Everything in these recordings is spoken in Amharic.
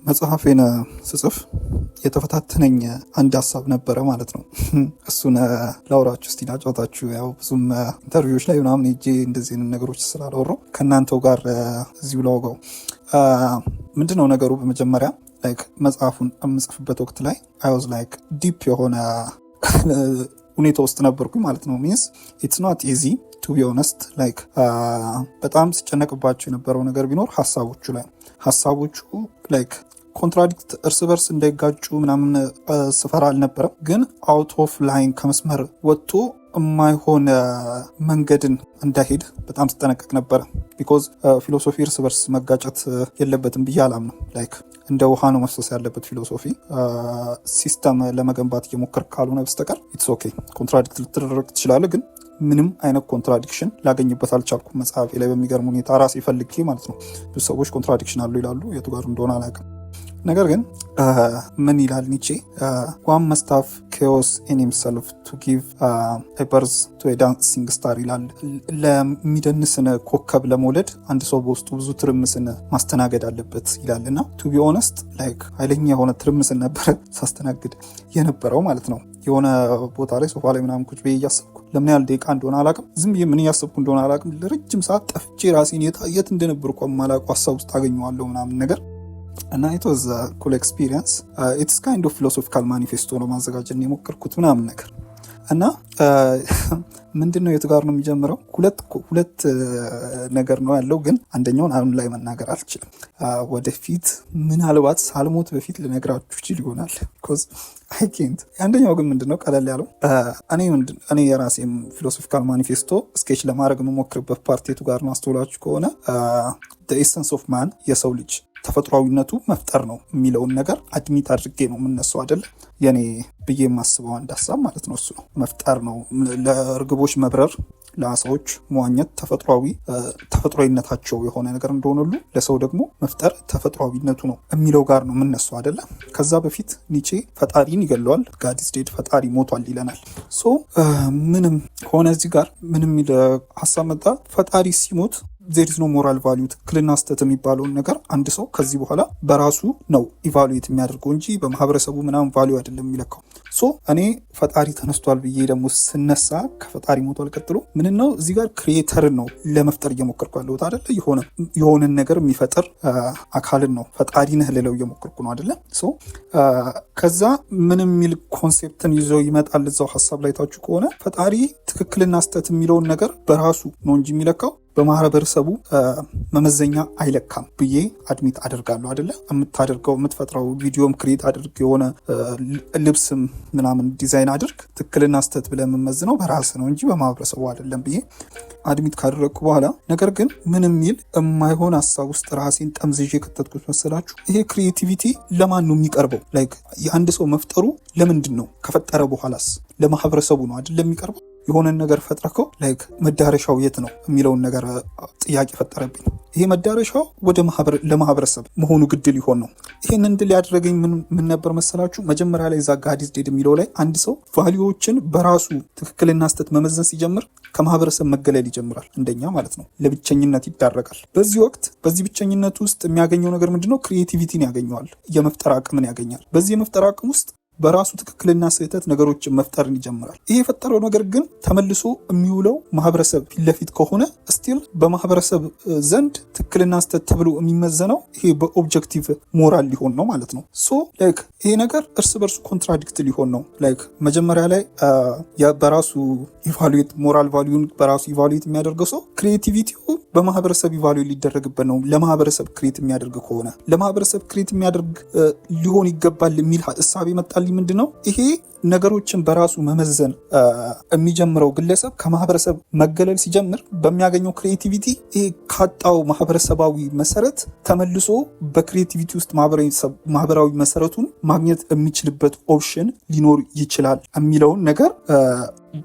መጽሐፌን ስጽፍ የተፈታተነኝ አንድ ሀሳብ ነበረ ማለት ነው። እሱን ላውራችሁ እስቲ ላጫውታችሁ። ያው ብዙም ኢንተርቪዎች ላይ ምናምን ሄጄ እንደዚህ አይነት ነገሮች ስላላወራሁ ከእናንተው ጋር እዚሁ ላውጋው። ምንድነው ነገሩ? በመጀመሪያ ላይክ መጽሐፉን የምጽፍበት ወቅት ላይ አይ ዋዝ ላይክ ዲፕ የሆነ ሁኔታ ውስጥ ነበርኩኝ ማለት ነው። ሚንስ ኢትስ ኖት ኢዚ ቱ ቢ ኦነስት። ላይክ በጣም ስጨነቅባቸው የነበረው ነገር ቢኖር ሀሳቦቹ ላይክ ኮንትራዲክት እርስ በርስ እንዳይጋጩ ምናምን ስፈራ አልነበረም፣ ግን አውት ኦፍ ላይን ከመስመር ወጥቶ የማይሆን መንገድን እንዳይሄድ በጣም ስጠነቀቅ ነበረ። ቢኮዝ ፊሎሶፊ እርስ በርስ መጋጨት የለበትም ብዬ አላምንም። ላይክ እንደ ውሃ ነው መፍሰስ ያለበት ፊሎሶፊ። ሲስተም ለመገንባት እየሞከርክ ካልሆነ በስተቀር ኢትስ ኦኬ። ኮንትራዲክት ልትደረግ ትችላለህ፣ ግን ምንም አይነት ኮንትራዲክሽን ላገኝበት አልቻልኩም መጽሐፌ ላይ በሚገርም ሁኔታ ራሴ ፈልጌ ማለት ነው። ብዙ ሰዎች ኮንትራዲክሽን አሉ ይላሉ፣ የቱ ጋር እንደሆነ አላውቅም። ነገር ግን ምን ይላል ኒቼ? ዋን መስት ሃቭ ኬዎስ ኢን ሂምሰልፍ ቱ ጊቭ በርዝ ቱ ዳንሲንግ ስታር ይላል። ለሚደንስን ኮከብ ለመውለድ አንድ ሰው በውስጡ ብዙ ትርምስን ማስተናገድ አለበት ይላል። እና ቱ ቢ ኦነስት ላይክ ኃይለኛ የሆነ ትርምስን ነበረ ሳስተናግድ የነበረው ማለት ነው። የሆነ ቦታ ላይ ሶፋ ላይ ምናምን ቁጭ ብዬ እያሰብኩ ለምን ያህል ደቂቃ እንደሆነ አላውቅም፣ ዝም ብዬ ምን እያሰብኩ እንደሆነ አላውቅም። ለረጅም ሰዓት ጠፍቼ ራሴን የት እንደነበርኩ የማላውቀው ሀሳብ ውስጥ አገኘዋለሁ ምናምን ነገር እና it was a cool experience. It's kind of philosophical manifesto ነው ማዘጋጀት የሞከርኩት ምናምን ነገር። እና ምንድነው የቱ ጋር ነው የሚጀምረው? ሁለት ነገር ነው ያለው፣ ግን አንደኛውን አሁን ላይ መናገር አልችልም። ወደፊት ምናልባት ሳልሞት በፊት ልነግራችሁ ይችል ይሆናል because I can't። አንደኛው ግን ምንድነው ቀለል ያለው እኔ የራሴም ፊሎሶፊካል ማኒፌስቶ ስኬች ለማድረግ የምሞክርበት ፓርት የቱ ጋር ነው አስተውላችሁ ከሆነ the essence of man የሰው ልጅ ተፈጥሯዊነቱ መፍጠር ነው የሚለውን ነገር አድሚት አድርጌ ነው የምነሳው አይደለ? የኔ ብዬ የማስበው አንድ ሀሳብ ማለት ነው እሱ ነው። መፍጠር ነው። ለእርግቦች መብረር፣ ለአሳዎች መዋኘት ተፈጥሯዊነታቸው የሆነ ነገር እንደሆነ ሁሉ ለሰው ደግሞ መፍጠር ተፈጥሯዊነቱ ነው የሚለው ጋር ነው የምነሳው አይደለ? ከዛ በፊት ኒቼ ፈጣሪን ይገለዋል። ጋድ ኢዝ ዴድ፣ ፈጣሪ ሞቷል ይለናል። ሶ ምንም ሆነ እዚህ ጋር ምንም የሚል ሀሳብ መጣ። ፈጣሪ ሲሞት ዜር ኢዝ ኖ ሞራል ቫሊዩ፣ ትክክልና ስህተት የሚባለውን ነገር አንድ ሰው ከዚህ በኋላ በራሱ ነው ኢቫሉዌት የሚያደርገው እንጂ በማህበረሰቡ ምናምን ቫሊዩ አይደለም የሚለካው። ሶ እኔ ፈጣሪ ተነስቷል ብዬ ደግሞ ስነሳ ከፈጣሪ ሞቷል ቀጥሎ ምን ነው እዚህ ጋር ክሪኤተርን ነው ለመፍጠር እየሞከርኩ ያለሁት አይደለ? የሆነን ነገር የሚፈጥር አካልን ነው ፈጣሪ ነህ ልለው እየሞከርኩ ነው አይደለ? ሶ ከዛ ምንም የሚል ኮንሴፕትን ይዞ ይመጣል እዛው ሀሳብ ላይ ታችሁ ከሆነ ፈጣሪ ትክክልና ስህተት የሚለውን ነገር በራሱ ነው እንጂ የሚለካው በማህበረሰቡ መመዘኛ አይለካም ብዬ አድሚት አደርጋለሁ አይደለ? የምትፈጥረው ቪዲዮም ክሬት አድርግ፣ የሆነ ልብስም ምናምን ዲዛይን አድርግ፣ ትክክልና ስህተት ብለህ የምመዝነው በራስ ነው እንጂ በማህበረሰቡ አይደለም ብዬ አድሚት ካደረግኩ በኋላ ነገር ግን ምን የሚል የማይሆን ሀሳብ ውስጥ ራሴን ጠምዝዤ ከተትኩት መሰላችሁ? ይሄ ክሪኤቲቪቲ ለማን ነው የሚቀርበው? ላይክ የአንድ ሰው መፍጠሩ ለምንድን ነው? ከፈጠረ በኋላስ ለማህበረሰቡ ነው አይደለም የሚቀርበው? የሆነን ነገር ፈጥረከው ላይክ መዳረሻው የት ነው የሚለውን ነገር ጥያቄ ፈጠረብኝ። ይሄ መዳረሻው ወደ ለማህበረሰብ መሆኑ ግድ ሊሆን ነው። ይሄን እንድል ያደረገኝ ምን ነበር መሰላችሁ? መጀመሪያ ላይ እዛ ጋድ ኢዝ ዴድ የሚለው ላይ አንድ ሰው ቫሊዩዎችን በራሱ ትክክልና ስህተት መመዘን ሲጀምር ከማህበረሰብ መገለል ይጀምራል። እንደኛ ማለት ነው። ለብቸኝነት ይዳረጋል። በዚህ ወቅት በዚህ ብቸኝነት ውስጥ የሚያገኘው ነገር ምንድነው? ክሪኤቲቪቲን ያገኘዋል። የመፍጠር አቅምን ያገኛል። በዚህ የመፍጠር አቅም ውስጥ በራሱ ትክክልና ስህተት ነገሮችን መፍጠርን ይጀምራል። ይሄ የፈጠረው ነገር ግን ተመልሶ የሚውለው ማህበረሰብ ፊት ለፊት ከሆነ ስቲል በማህበረሰብ ዘንድ ትክክልና ስህተት ተብሎ የሚመዘነው ይሄ በኦብጀክቲቭ ሞራል ሊሆን ነው ማለት ነው። ሶ ላይክ ይሄ ነገር እርስ በርሱ ኮንትራዲክት ሊሆን ነው። ላይክ መጀመሪያ ላይ በራሱ ኢቫሉዌት ሞራል ቫሊዩን በራሱ ኢቫሉዌት የሚያደርገው ሰው ክሪኤቲቪቲው በማህበረሰብ ኢቫሉዌት ሊደረግበት ነው። ለማህበረሰብ ክሬት የሚያደርግ ከሆነ ለማህበረሰብ ክሬት የሚያደርግ ሊሆን ይገባል የሚል እሳቤ መጣል። ምንድነው ይሄ ነገሮችን በራሱ መመዘን የሚጀምረው ግለሰብ ከማህበረሰብ መገለል ሲጀምር በሚያገኘው ክሪኤቲቪቲ ይሄ ካጣው ማህበረሰባዊ መሰረት ተመልሶ በክሪኤቲቪቲ ውስጥ ማህበራዊ መሰረቱን ማግኘት የሚችልበት ኦፕሽን ሊኖር ይችላል የሚለውን ነገር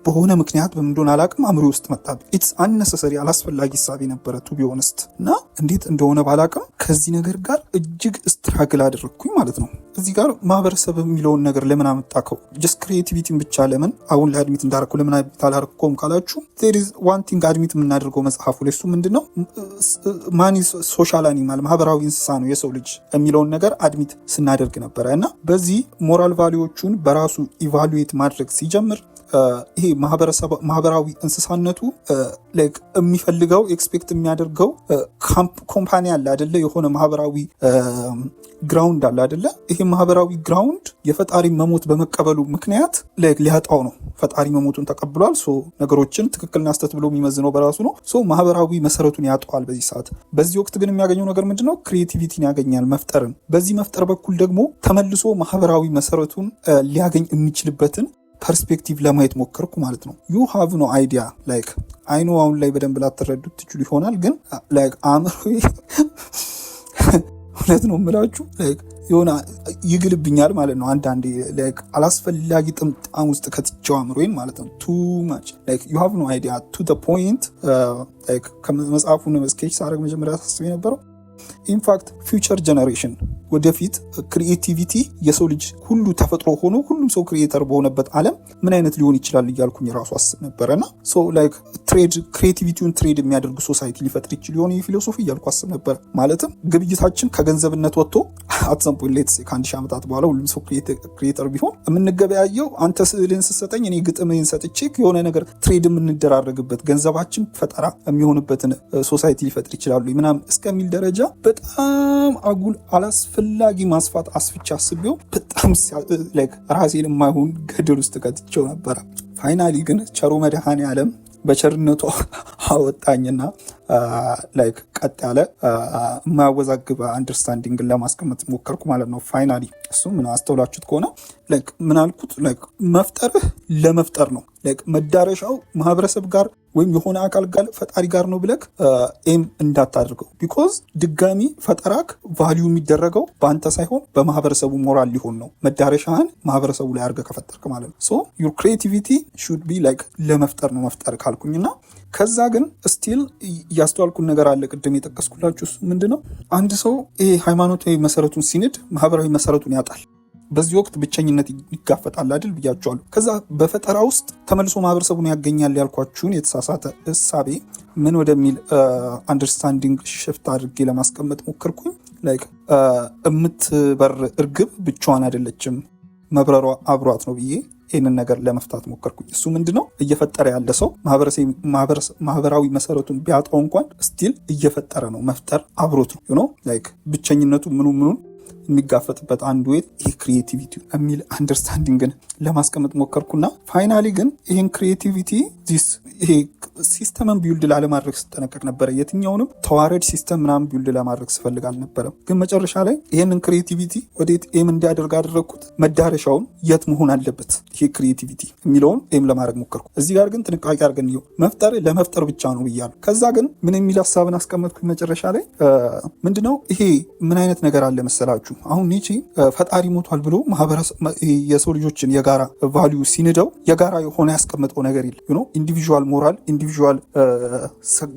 በሆነ ምክንያት በምን እንደሆነ አላውቅም አእምሮ ውስጥ መጣብኝ። ኢትስ አንነሰሰሪ አላስፈላጊ ሀሳብ ነበረ ቱ ቢ ኦነስት። እና እንዴት እንደሆነ ባላውቅም ከዚህ ነገር ጋር እጅግ ስትራግል አደረግኩኝ ማለት ነው። እዚህ ጋር ማህበረሰብ የሚለውን ነገር ለምን አመጣከው? ጀስት ክሪኤቲቪቲን ብቻ ለምን አሁን ላይ አድሚት እንዳረኩ ለምን አድሚት አላረኩም ካላችሁ there is one thing አድሚት የምናደርገው መጽሐፉ ላይ እሱ ምንድነው ማን ሶሻል አኒማል ማህበራዊ እንስሳ ነው የሰው ልጅ የሚለውን ነገር አድሚት ስናደርግ ነበረ እና በዚህ ሞራል ቫሊዎቹን በራሱ ኢቫሉዌት ማድረግ ሲጀምር ይሄ ማህበራዊ እንስሳነቱ ላይክ የሚፈልገው ኤክስፔክት የሚያደርገው ኮምፓኒ አለ አይደለ የሆነ ማህበራዊ ግራውንድ አለ አይደለ ይሄ ማህበራዊ ግራውንድ የፈጣሪ መሞት በመቀበሉ ምክንያት ላይክ ሊያጣው ነው ፈጣሪ መሞቱን ተቀብሏል ሶ ነገሮችን ትክክልና ስተት ብሎ የሚመዝነው በራሱ ነው ሶ ማህበራዊ መሰረቱን ያጣዋል በዚህ ሰዓት በዚህ ወቅት ግን የሚያገኘው ነገር ምንድነው ክሪኤቲቪቲን ያገኛል መፍጠርን በዚህ መፍጠር በኩል ደግሞ ተመልሶ ማህበራዊ መሰረቱን ሊያገኝ የሚችልበትን ፐርስፔክቲቭ ለማየት ሞከርኩ ማለት ነው ዩ ሃቭ ኖ አይዲያ ላይክ አይ ኖ አሁን ላይ በደንብ ላትረዱት ትችሉ ይሆናል ግን ላይክ አእምሮ እውነት ነው የምላችሁ ላይክ የሆነ ይግልብኛል ማለት ነው አንዳንዴ ላይክ አላስፈላጊ ጥምጣም ውስጥ ከትቼው አእምሮዬን ማለት ነው ቱ ማች ላይክ ዩ ሃቭ ኖ አይዲያ ቱ ዘ ፖይንት ላይክ ከመጽሐፉን ስኬች ሳደርግ መጀመሪያ ሳስብ የነበረው ኢንፋክት ፊውቸር ጀነሬሽን ወደፊት ክሪኤቲቪቲ የሰው ልጅ ሁሉ ተፈጥሮ ሆኖ ሁሉም ሰው ክሪኤተር በሆነበት ዓለም ምን አይነት ሊሆን ይችላል እያልኩኝ ራሱ አስብ ነበረና ሶ ላይክ ትሬድ ክሪኤቲቪቲውን ትሬድ የሚያደርግ ሶሳይቲ ሊፈጥር ይችል ይሆን የፊሎሶፊ እያልኩ አስብ ነበር ማለትም ግብይታችን ከገንዘብነት ወጥቶ አትሰምፖ ሌትስ ከ1000 ዓመታት በኋላ ሁሉም ሰው ክሪኤተር ቢሆን የምንገበያየው አንተ ስዕልን ስትሰጠኝ እኔ ግጥምን ሰጥቼ የሆነ ነገር ትሬድ የምንደራረግበት ገንዘባችን ፈጠራ የሚሆንበትን ሶሳይቲ ሊፈጥር ይችላሉ ምናምን እስከሚል ደረጃ በጣም አጉል አላስፈላጊ ማስፋት አስፍቻ አስቤው በጣም ላይክ ራሴን የማይሆን ገደል ውስጥ ከትቼው ነበረ ፋይናሊ ግን ቸሩ መድኃኔዓለም በቸርነቱ አወጣኝና ላይክ ቀጥ ያለ የማያወዛግብ አንደርስታንዲንግን ለማስቀመጥ ሞከርኩ ማለት ነው ፋይናሊ እሱ ምን አስተውላችሁት ከሆነ ላይክ ምን አልኩት ላይክ መፍጠርህ ለመፍጠር ነው ላይክ መዳረሻው ማህበረሰብ ጋር ወይም የሆነ አካል ጋር ፈጣሪ ጋር ነው ብለክ ኤም እንዳታደርገው ቢኮዝ ድጋሚ ፈጠራክ ቫልዩ የሚደረገው በአንተ ሳይሆን በማህበረሰቡ ሞራል ሊሆን ነው መዳረሻህን ማህበረሰቡ ላይ አድርገህ ከፈጠርክ ማለት ነው ሶ ዩር ክሪኤቲቪቲ ሹድ ቢ ላይክ ለመፍጠር ነው መፍጠር ካልኩኝና ከዛ ግን ስቲል ያስተዋልኩን ነገር አለ ቅድም የጠቀስኩላችሁ ምንድነው አንድ ሰው ይሄ ሃይማኖታዊ መሰረቱን ሲንድ ማህበራዊ መሰረቱን ያጣል በዚህ ወቅት ብቸኝነት ይጋፈጣል አይደል ብያቸዋለሁ ከዛ በፈጠራ ውስጥ ተመልሶ ማህበረሰቡን ያገኛል ያልኳችሁን የተሳሳተ እሳቤ ምን ወደሚል አንደርስታንዲንግ ሽፍት አድርጌ ለማስቀመጥ ሞከርኩኝ ላይክ እምትበር እርግብ ብቻዋን አይደለችም መብረሯ አብሯት ነው ብዬ ይህንን ነገር ለመፍታት ሞከርኩኝ እሱ ምንድነው እየፈጠረ ያለ ሰው ማህበራዊ መሰረቱን ቢያጣው እንኳን ስቲል እየፈጠረ ነው መፍጠር አብሮት ነው ላይክ ብቸኝነቱ ምኑን የሚጋፈጥበት አንዱ ይሄ ክሪኤቲቪቲ የሚል አንደርስታንዲንግን ለማስቀመጥ ሞከርኩና ፋይናሊ ግን ይህን ክሪኤቲቪቲ ይሄ ሲስተምን ቢውልድ ላለማድረግ ስጠነቀቅ ነበረ የትኛውንም ተዋረድ ሲስተም ምናምን ቢውልድ ለማድረግ ስፈልግ አልነበረም ግን መጨረሻ ላይ ይህንን ክሪኤቲቪቲ ወዴት ኤም እንዲያደርግ አደረግኩት መዳረሻውን የት መሆን አለበት ይሄ ክሪኤቲቪቲ የሚለውን ኤም ለማድረግ ሞከርኩ እዚህ ጋር ግን ጥንቃቄ አድርገን ይኸው መፍጠር ለመፍጠር ብቻ ነው ብያለሁ ከዛ ግን ምን የሚል ሀሳብን አስቀመጥኩኝ መጨረሻ ላይ ምንድነው ይሄ ምን አይነት ነገር አለ መሰላችሁ አሁን ኒቼ ፈጣሪ ሞቷል ብሎ የሰው ልጆችን የጋራ ቫልዩ ሲንደው የጋራ የሆነ ያስቀመጠው ነገር የለም ኢንዲቪዥዋል ሞራል ኢንዲቪዥዋል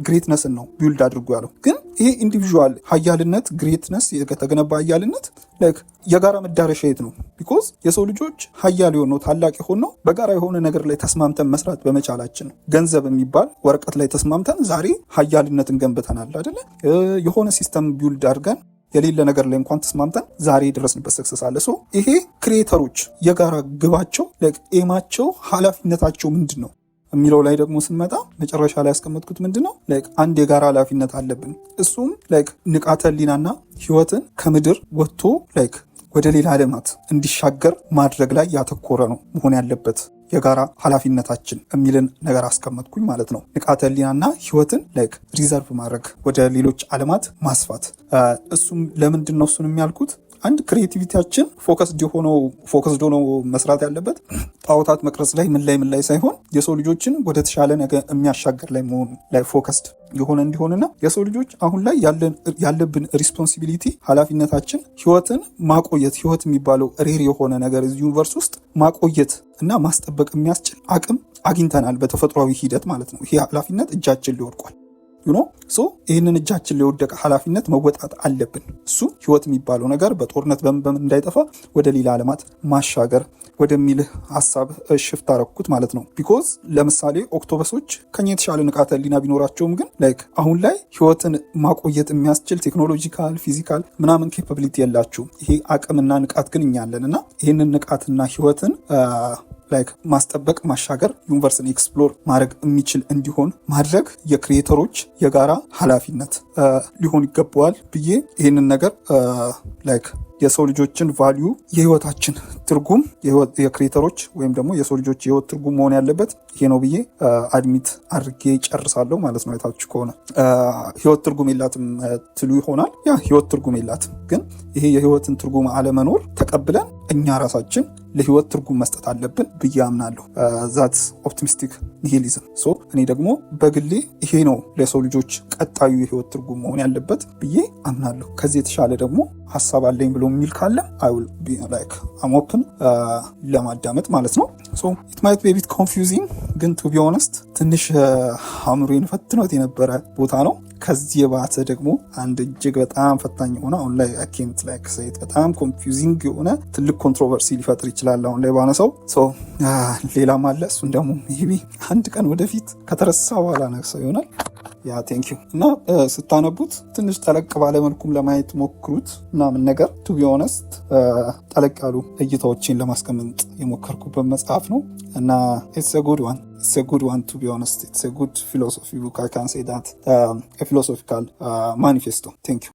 ግሬትነስን ነው ቢውልድ አድርጎ ያለው ግን ይሄ ኢንዲቪዥዋል ሀያልነት ግሬትነስ የተገነባ ሀያልነት ላይክ የጋራ መዳረሻ የት ነው ቢኮዝ የሰው ልጆች ሀያል የሆነው ታላቅ የሆነው በጋራ የሆነ ነገር ላይ ተስማምተን መስራት በመቻላችን ነው ገንዘብ የሚባል ወረቀት ላይ ተስማምተን ዛሬ ሀያልነትን ገንብተናል አይደለ የሆነ ሲስተም ቢውልድ አድርገን የሌለ ነገር ላይ እንኳን ተስማምተን ዛሬ የደረስንበት ሰክሰስ አለ ሶ ይሄ ክሪኤተሮች የጋራ ግባቸው ላይክ ኤማቸው ኃላፊነታቸው ምንድን ነው የሚለው ላይ ደግሞ ስንመጣ መጨረሻ ላይ ያስቀመጥኩት ምንድነው ላይክ አንድ የጋራ ኃላፊነት አለብን እሱም ላይክ ንቃተ ህሊናና ህይወትን ከምድር ወጥቶ ላይክ ወደ ሌላ ዓለማት እንዲሻገር ማድረግ ላይ ያተኮረ ነው መሆን ያለበት የጋራ ኃላፊነታችን የሚልን ነገር አስቀመጥኩኝ ማለት ነው ንቃተ ህሊናና ህይወትን ላይክ ሪዘርቭ ማድረግ ወደ ሌሎች ዓለማት ማስፋት እሱም ለምንድን ነው እሱን የሚያልኩት አንድ ክሪኤቲቪቲያችን ፎከስድ ሆኖ መስራት ያለበት ጣዖታት መቅረጽ ላይ ምን ላይ ሳይሆን የሰው ልጆችን ወደ ተሻለ ነገር የሚያሻገር ላይ መሆኑ ላይ ፎከስድ የሆነ እንዲሆንና የሰው ልጆች አሁን ላይ ያለብን ሪስፖንሲቢሊቲ ኃላፊነታችን ህይወትን ማቆየት ህይወት የሚባለው ሬር የሆነ ነገር እዚህ ዩኒቨርስ ውስጥ ማቆየት እና ማስጠበቅ የሚያስችል አቅም አግኝተናል በተፈጥሯዊ ሂደት ማለት ነው ይሄ ኃላፊነት እጃችን ሊወድቋል ዩኖ ሶ ይህንን እጃችን ላይ የወደቀ ኃላፊነት መወጣት አለብን። እሱ ህይወት የሚባለው ነገር በጦርነት በምን እንዳይጠፋ ወደ ሌላ ዓለማት ማሻገር ወደሚልህ ሀሳብ ሽፍት አረኩት ማለት ነው። ቢኮዝ ለምሳሌ ኦክቶበሶች ከኛ የተሻለ ንቃተ ህሊና ቢኖራቸውም ግን ላይክ አሁን ላይ ህይወትን ማቆየት የሚያስችል ቴክኖሎጂካል ፊዚካል ምናምን ኬፓቢሊቲ የላቸውም። ይሄ አቅምና ንቃት ግን እኛ አለን እና ይህንን ንቃትና ህይወትን ላይክ ማስጠበቅ ማሻገር ዩኒቨርስን ኤክስፕሎር ማድረግ የሚችል እንዲሆን ማድረግ የክሪኤተሮች የጋራ ኃላፊነት ሊሆን ይገባዋል ብዬ ይህንን ነገር ላይክ የሰው ልጆችን ቫሊዩ የህይወታችን ትርጉም የክሪኤተሮች ወይም ደግሞ የሰው ልጆች የህይወት ትርጉም መሆን ያለበት ይሄ ነው ብዬ አድሚት አድርጌ ጨርሳለሁ ማለት ነው። አይታችሁ ከሆነ ህይወት ትርጉም የላትም ትሉ ይሆናል። ያ ህይወት ትርጉም የላትም፣ ግን ይሄ የህይወትን ትርጉም አለመኖር ተቀብለን እኛ ራሳችን ለህይወት ትርጉም መስጠት አለብን ብዬ አምናለሁ። ዛት ኦፕቲሚስቲክ ኒሂሊዝም። ሶ እኔ ደግሞ በግሌ ይሄ ነው ለሰው ልጆች ቀጣዩ የህይወት ትርጉም መሆን ያለበት ብዬ አምናለሁ። ከዚህ የተሻለ ደግሞ ሀሳብ አለኝ ብሎ የሚል ካለ አይ ዊል ቢ ላይክ አም ኦፕን ለማዳመጥ ማለት ነው። ሶ ኢት ማይት ቢ ቢት ኮንፊውዚንግ፣ ግን ቱ ቢ ኦነስት ትንሽ አእምሮዬን ፈትኖት የነበረ ቦታ ነው። ከዚህ የባሰ ደግሞ አንድ እጅግ በጣም ፈታኝ የሆነ አሁን ላይ አኬንት ላይክ ሰይት በጣም ኮንፊውዚንግ የሆነ ትልቅ ኮንትሮቨርሲ ሊፈጥር ይችላል አሁን ላይ ባነሳው። ሌላም አለ። እሱን ደግሞ ሜቢ አንድ ቀን ወደፊት ከተረሳ በኋላ ነግሰው ይሆናል። ያ ቴንክ ዩ። እና ስታነቡት ትንሽ ጠለቅ ባለመልኩም ለማየት ሞክሩት ምናምን ነገር ቱ ቢ ኦነስት ጠለቅ ያሉ እይታዎችን ለማስቀመጥ የሞከርኩበት መጽሐፍ ነው እና ኢትስ አ ጉድ ዋን It's a good one, to be honest. It's a good philosophy book. I can say that. A philosophical manifesto. Thank you.